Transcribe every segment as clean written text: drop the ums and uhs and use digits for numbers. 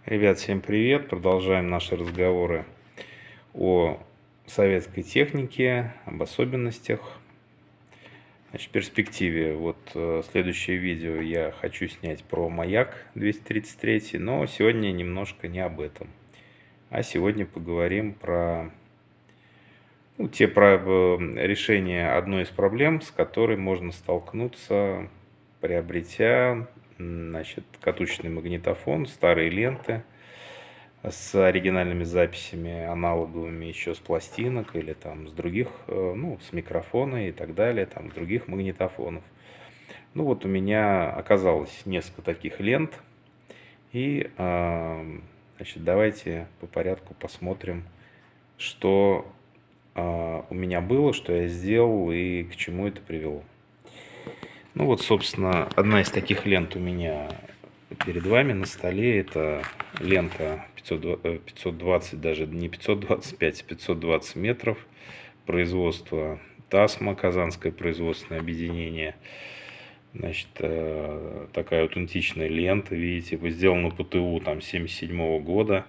Ребят, всем привет! Продолжаем наши разговоры о советской технике, об особенностях. Значит, в перспективе, следующее видео я хочу снять про Маяк 233, но сегодня немножко не об этом. А сегодня поговорим про решение одной из проблем, с которой можно столкнуться, приобретя, катушечный магнитофон, старые ленты с оригинальными записями, аналоговыми еще с пластинок или там с других, с микрофона и так далее, там с других магнитофонов. У меня оказалось несколько таких лент, и, давайте по порядку посмотрим, что у меня было, что я сделал и к чему это привело. Собственно, одна из таких лент у меня перед вами на столе. Это лента 520, даже не 525, а 520 метров. Производство Тасма, Казанское производственное объединение. Значит, такая аутентичная лента, видите, сделана по ТУ там 77 года.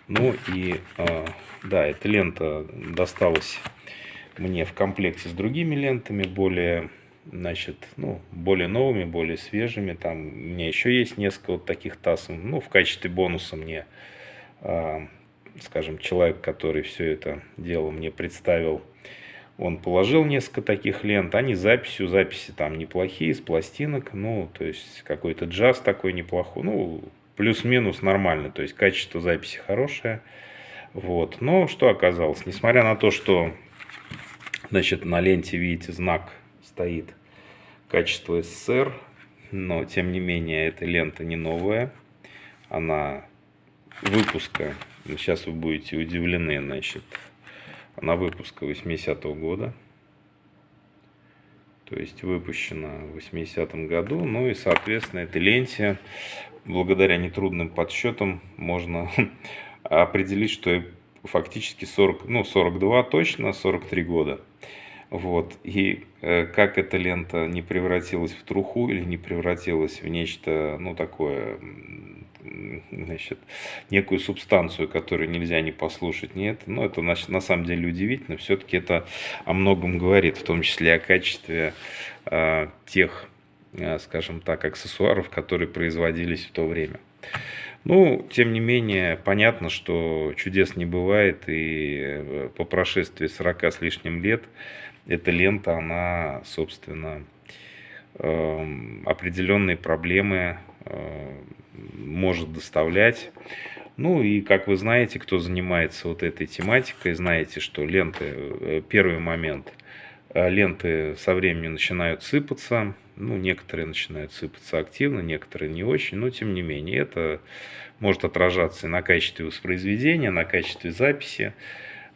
Да, эта лента досталась мне в комплекте с другими лентами, более новыми, более свежими. Там у меня еще есть несколько вот таких ТАСМ. В качестве бонуса мне, скажем, человек, который все это дело мне представил, он положил несколько таких лент. Они записи там неплохие, с пластинок. То есть какой-то джаз такой неплохой. Плюс-минус нормально. То есть качество записи хорошее. Но что оказалось? Несмотря на то, что, на ленте, видите, знак стоит качество СССР, но тем не менее эта лента не новая. Она выпуска, сейчас вы будете удивлены, она выпуска 80-го года. То есть выпущена в 80-м году. И, соответственно, этой ленте, благодаря нетрудным подсчетам, можно определить, что фактически 42 точно, 43 года. И как эта лента не превратилась в труху или не превратилась в нечто, такое, некую субстанцию, которую нельзя не послушать, нет. Это на самом деле удивительно. Все-таки это о многом говорит, в том числе о качестве тех, скажем так, аксессуаров, которые производились в то время. Тем не менее, понятно, что чудес не бывает, и по прошествии 40 с лишним лет эта лента, она, собственно, определенные проблемы может доставлять. И как вы знаете, кто занимается вот этой тематикой, знаете, что ленты, первый момент, ленты со временем начинают сыпаться. Некоторые начинают сыпаться активно, некоторые не очень, но тем не менее это может отражаться и на качестве воспроизведения, на качестве записи.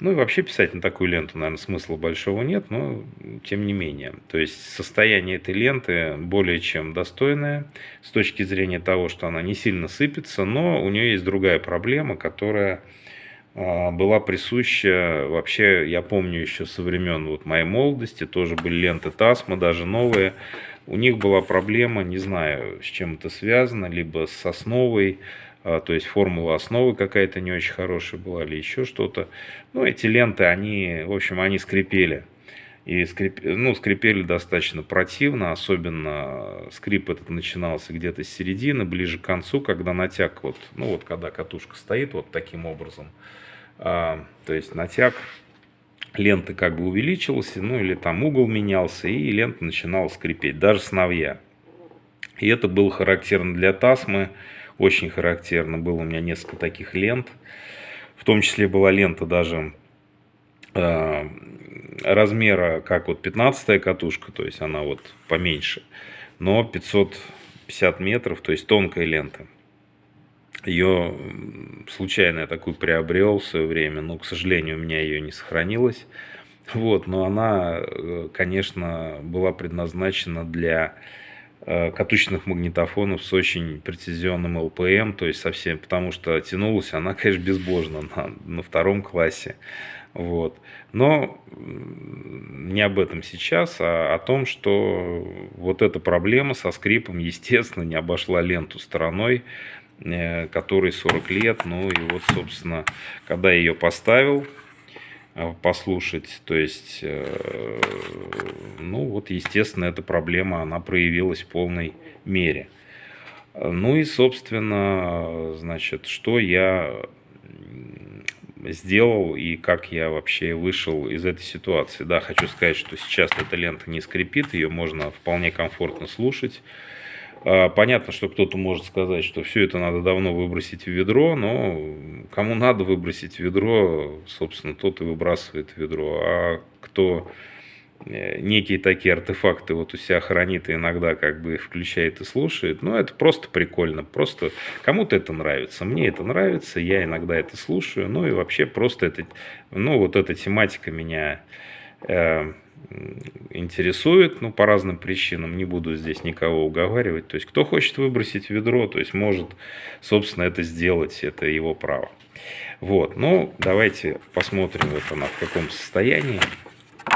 И вообще писать на такую ленту, наверное, смысла большого нет, но тем не менее. То есть состояние этой ленты более чем достойное с точки зрения того, что она не сильно сыпется, но у нее есть другая проблема, которая была присуща вообще, я помню еще со времен моей молодости, тоже были ленты Тасма, даже новые. У них была проблема, не знаю, с чем это связано, либо с основой, то есть формула основы какая-то не очень хорошая была, или еще что-то. Эти ленты, они скрипели. И скрипели достаточно противно, особенно скрип этот начинался где-то с середины, ближе к концу, когда натяг, когда катушка стоит вот таким образом, то есть натяг ленты как бы увеличился, или там угол менялся, и лента начинала скрипеть, даже с новья. И это было характерно для Тасмы, очень характерно. Было у меня несколько таких лент. В том числе была лента даже размера, как 15-я катушка, то есть она поменьше, но 550 метров, то есть тонкая лента. Ее случайно я такую приобрел в свое время, но, к сожалению, у меня ее не сохранилось. Но она, конечно, была предназначена для катушечных магнитофонов с очень прецизионным ЛПМ, то есть совсем, потому что тянулась она, конечно, безбожно на втором классе. Но не об этом сейчас, а о том, что эта проблема со скрипом, естественно, не обошла ленту стороной. которой 40 лет. Ну и вот, собственно, когда я ее поставил послушать, то есть, ну вот, естественно, эта проблема, она проявилась в полной мере. Ну и, собственно, значит, что я сделал и как я вообще вышел из этой ситуации. Да, хочу сказать, что сейчас эта лента не скрипит, ее можно вполне комфортно слушать. Понятно, что кто-то может сказать, что все это надо давно выбросить в ведро, но кому надо выбросить в ведро, собственно, тот и выбрасывает в ведро. А кто некие такие артефакты вот у себя хранит и иногда как бы их включает и слушает, ну, это просто прикольно. Просто кому-то это нравится. Мне это нравится, я иногда это слушаю. Ну, и вообще просто это, ну, вот эта тематика меня интересует, ну, по разным причинам, не буду здесь никого уговаривать. То есть, кто хочет выбросить в ведро, то есть, может, собственно, это сделать, это его право. Вот, ну, давайте посмотрим, вот она в каком состоянии.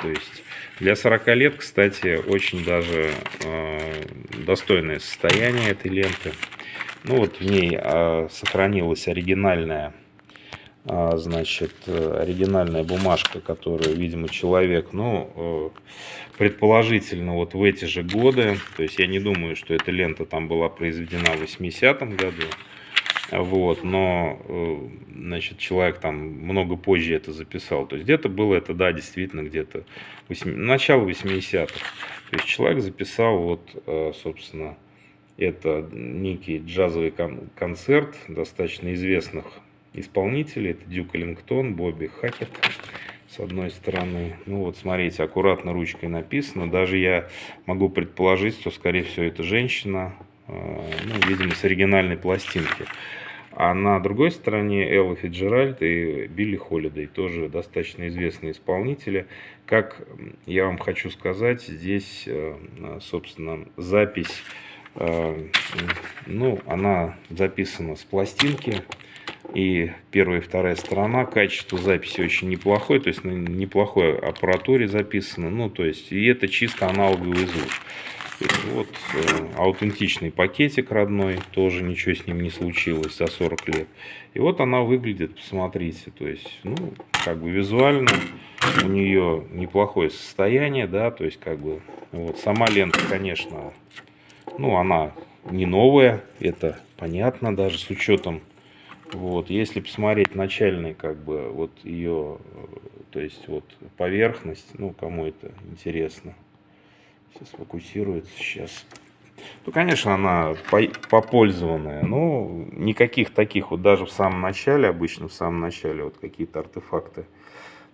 То есть, для 40 лет, кстати, очень даже достойное состояние этой ленты. Ну, вот в ней сохранилась оригинальная, значит, оригинальная бумажка, которую, видимо, человек, ну, предположительно, вот в эти же годы, то есть я не думаю, что эта лента там была произведена в 80-м году, вот, но, значит, человек там много позже это записал, то есть где-то было это, да, действительно, где-то начало 80-х, то есть человек записал вот, собственно, это некий джазовый концерт достаточно известных исполнителей. Это Дюк Эллингтон, Бобби Хакет, с одной стороны. Ну вот, смотрите, аккуратно ручкой написано. Даже я могу предположить, что, скорее всего, это женщина, ну, видимо, с оригинальной пластинки. А на другой стороне Элла Фицджеральд и Билли Холидей, тоже достаточно известные исполнители. Как я вам хочу сказать, здесь, собственно, запись, ну, она записана с пластинки. И первая и вторая сторона, качество записи очень неплохое, то есть на неплохой аппаратуре записано, ну, то есть, и это чисто аналоговый звук. То есть, вот, аутентичный пакетик родной, тоже ничего с ним не случилось за 40 лет. И вот она выглядит, посмотрите, то есть, ну, как бы визуально у нее неплохое состояние, да, то есть, как бы, вот, сама лента, конечно, ну, она не новая, это понятно, даже с учетом. Вот, если посмотреть начальный, как бы, вот ее, то есть, вот, поверхность, ну, кому это интересно, сейчас фокусируется, сейчас, то, конечно, она попользованная, но никаких таких, вот, даже в самом начале, обычно в самом начале, вот, какие-то артефакты,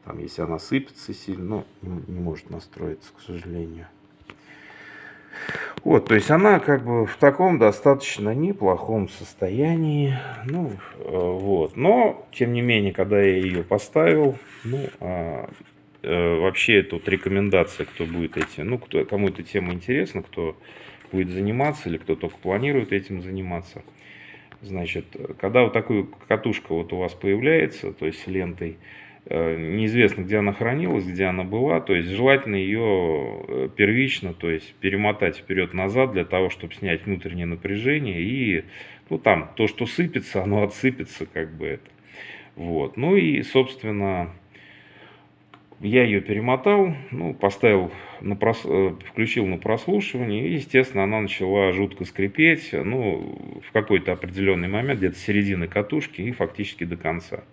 там, если она сыпется сильно, ну, не может настроиться, к сожалению. Вот, то есть она как бы в таком достаточно неплохом состоянии, ну, вот, но, тем не менее, когда я ее поставил, ну, вообще это вот рекомендация, кто будет этим, ну, кому эта тема интересна, кто будет заниматься или кто только планирует этим заниматься, значит, когда вот такая катушка вот у вас появляется, то есть с лентой, неизвестно, где она хранилась, где она была, то есть желательно ее первично, то есть перемотать вперед-назад для того, чтобы снять внутреннее напряжение и, ну, там, то, что сыпется, оно отсыпется, как бы это. Вот, ну и, собственно, я ее перемотал, ну, поставил, включил на прослушивание, и, естественно, она начала жутко скрипеть, ну, в какой-то определенный момент, где-то середины катушки и фактически до конца.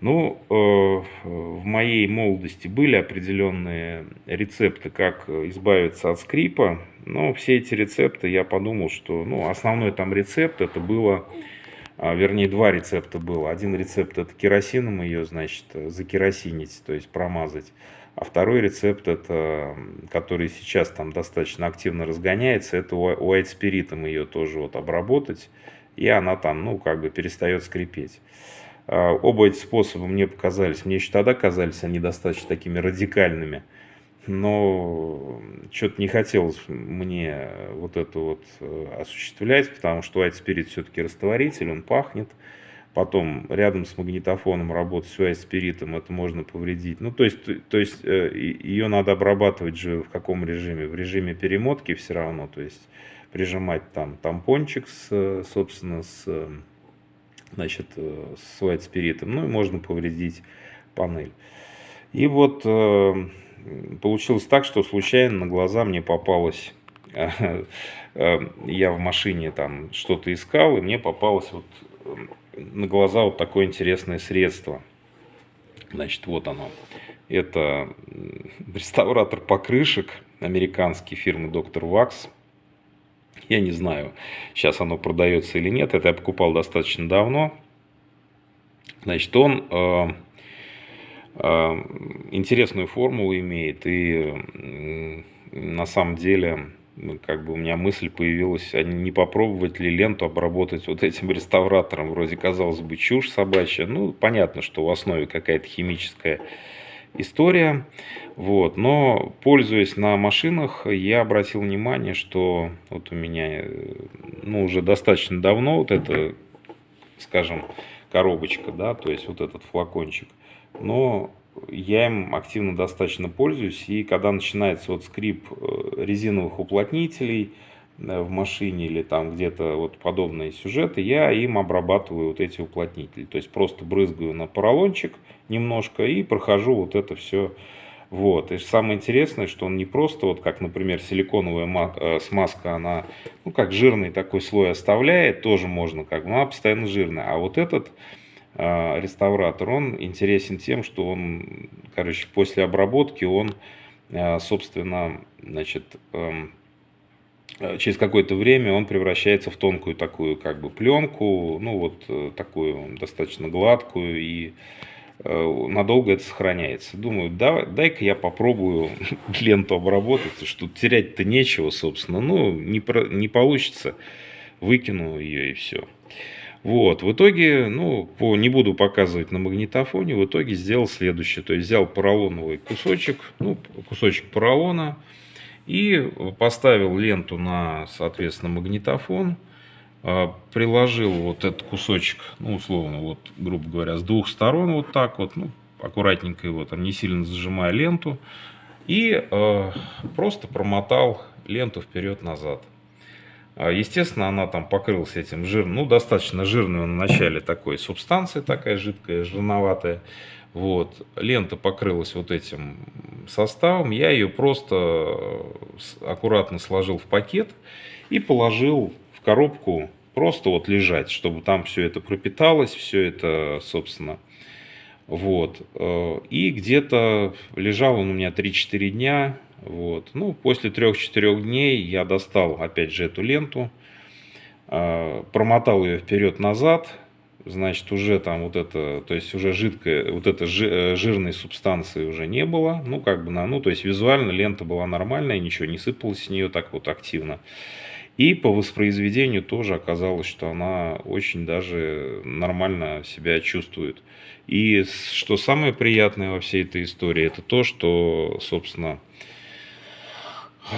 Ну, в моей молодости были определенные рецепты, как избавиться от скрипа, но все эти рецепты, я подумал, что, ну, основной там рецепт это было, вернее, два рецепта было. Один рецепт это керосином ее, значит, закеросинить, то есть промазать. А второй рецепт, это, который сейчас там достаточно активно разгоняется, это white спиритом ее тоже вот обработать, и она там, ну, как бы перестает скрипеть. Оба эти способа мне показались, мне еще тогда казались они достаточно такими радикальными, но что-то не хотелось мне вот это вот осуществлять, потому что White Spirit все-таки растворитель, он пахнет, потом рядом с магнитофоном работать с White Spirit это можно повредить, ну, то есть ее надо обрабатывать же в каком режиме, в режиме перемотки все равно, то есть прижимать там тампончик, собственно, значит, с white спиритом, ну и можно повредить панель. И вот получилось так, что случайно на глаза мне попалось, я в машине там что-то искал, и мне попалось вот на глаза вот такое интересное средство. Значит, вот оно. Это реставратор покрышек американский фирмы Dr. Wax. Я не знаю, сейчас оно продается или нет. Это я покупал достаточно давно. Значит, он интересную формулу имеет. И на самом деле, как бы у меня мысль появилась, а не попробовать ли ленту обработать вот этим реставратором. Вроде, казалось бы, чушь собачья. Ну, понятно, что в основе какая-то химическая история. Вот. Но, пользуясь на машинах, я обратил внимание, что вот у меня, ну, уже достаточно давно вот это, скажем, коробочка, да, то есть вот этот флакончик. Но я им активно достаточно пользуюсь, и когда начинается вот скрип резиновых уплотнителей в машине или там где-то вот подобные сюжеты, я им обрабатываю вот эти уплотнители. То есть просто брызгаю на поролончик немножко и прохожу вот это все. Вот. И самое интересное, что он не просто, вот как, например, силиконовая смазка, она, ну, как жирный такой слой оставляет, тоже можно, как бы, она постоянно жирная. А вот этот реставратор, он интересен тем, что он, короче, после обработки он, собственно, значит, через какое-то время он превращается в тонкую такую, как бы, пленку, ну, вот такую достаточно гладкую, и надолго это сохраняется. Думаю, дай-ка я попробую ленту обработать, что терять-то нечего, собственно. Ну, не получится, выкину ее и все. Вот, в итоге, ну, не буду показывать на магнитофоне, в итоге сделал следующее. То есть взял поролоновый кусочек, ну, кусочек поролона, и поставил ленту на, соответственно, магнитофон, приложил вот этот кусочек, ну, условно, вот, грубо говоря, с двух сторон вот так вот, ну, аккуратненько его там, не сильно зажимая ленту, и просто промотал ленту вперед-назад. Естественно, она там покрылась этим жиром, ну, достаточно жирной в начале такой субстанции, такая жидкая, жирноватая. Вот, лента покрылась вот этим составом, я ее просто аккуратно сложил в пакет и положил в коробку, просто вот лежать, чтобы там все это пропиталось, все это, собственно, вот. И где-то лежал он у меня 3-4 дня. Вот. Ну, после 3-4 дней я достал опять же эту ленту, промотал ее вперед-назад. Значит, уже там вот это, то есть уже жидкая, вот этой жирной субстанции уже не было. Ну, как бы, ну, то есть визуально лента была нормальная, ничего не сыпалось с нее так вот активно. И по воспроизведению тоже оказалось, что она очень даже нормально себя чувствует. И что самое приятное во всей этой истории, это то, что, собственно,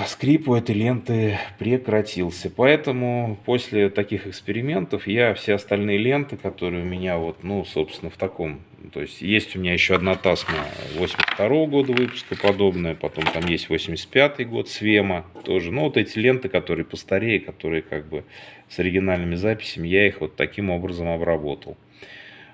скрип у этой ленты прекратился. Поэтому после таких экспериментов я все остальные ленты, которые у меня вот, ну, собственно, в таком... То есть есть у меня еще одна Tasma 82 года выпуска подобная, потом там есть 85 год Свема тоже. Ну, вот эти ленты, которые постарее, которые как бы с оригинальными записями, я их вот таким образом обработал.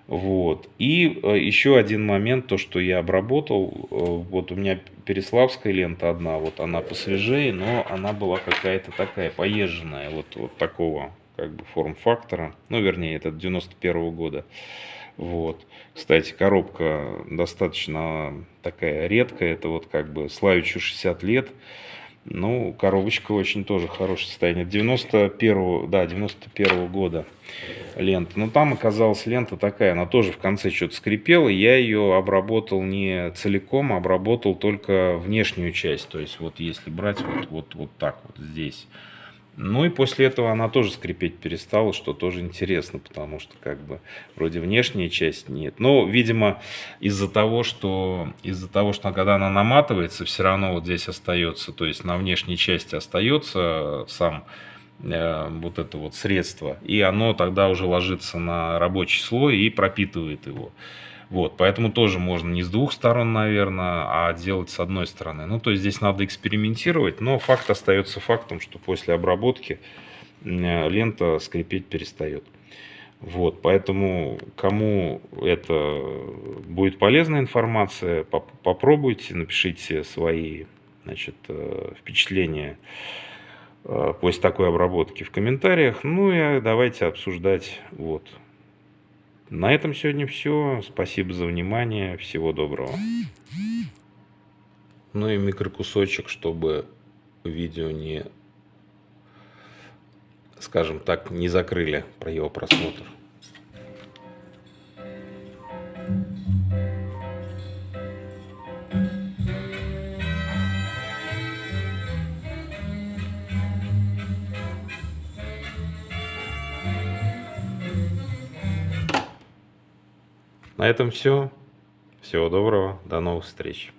Вот. И еще один момент, то, что я обработал, вот у меня переславская лента одна, вот она посвежее, но она была какая-то такая поезженная, вот такого как бы форм-фактора, ну, вернее, это 91 года. Вот. Кстати, коробка достаточно такая редкая, это вот как бы Славичу 60 лет. Ну, коробочка очень тоже хорошее состояние. 91 года лента. Но там оказалась лента такая, она тоже в конце что-то скрипела. Я ее обработал не целиком, а обработал только внешнюю часть. То есть вот если брать вот так вот здесь. Ну и после этого она тоже скрипеть перестала, что тоже интересно, потому что как бы вроде внешняя часть нет. Но, видимо, из-за того, что когда она наматывается, все равно вот здесь остается, то есть на внешней части остается сам вот это вот средство, и оно тогда уже ложится на рабочий слой и пропитывает его. Вот, поэтому тоже можно не с двух сторон, наверное, а делать с одной стороны. Ну, то есть здесь надо экспериментировать, но факт остается фактом, что после обработки лента скрипеть перестает. Вот, поэтому кому это будет полезная информация, попробуйте, напишите свои, значит, впечатления после такой обработки в комментариях. Ну и давайте обсуждать. Вот. На этом сегодня все. Спасибо за внимание. Всего доброго. Ну и микрокусочек, чтобы видео не, скажем так, не закрыли про его просмотр. На этом все. Всего доброго. До новых встреч.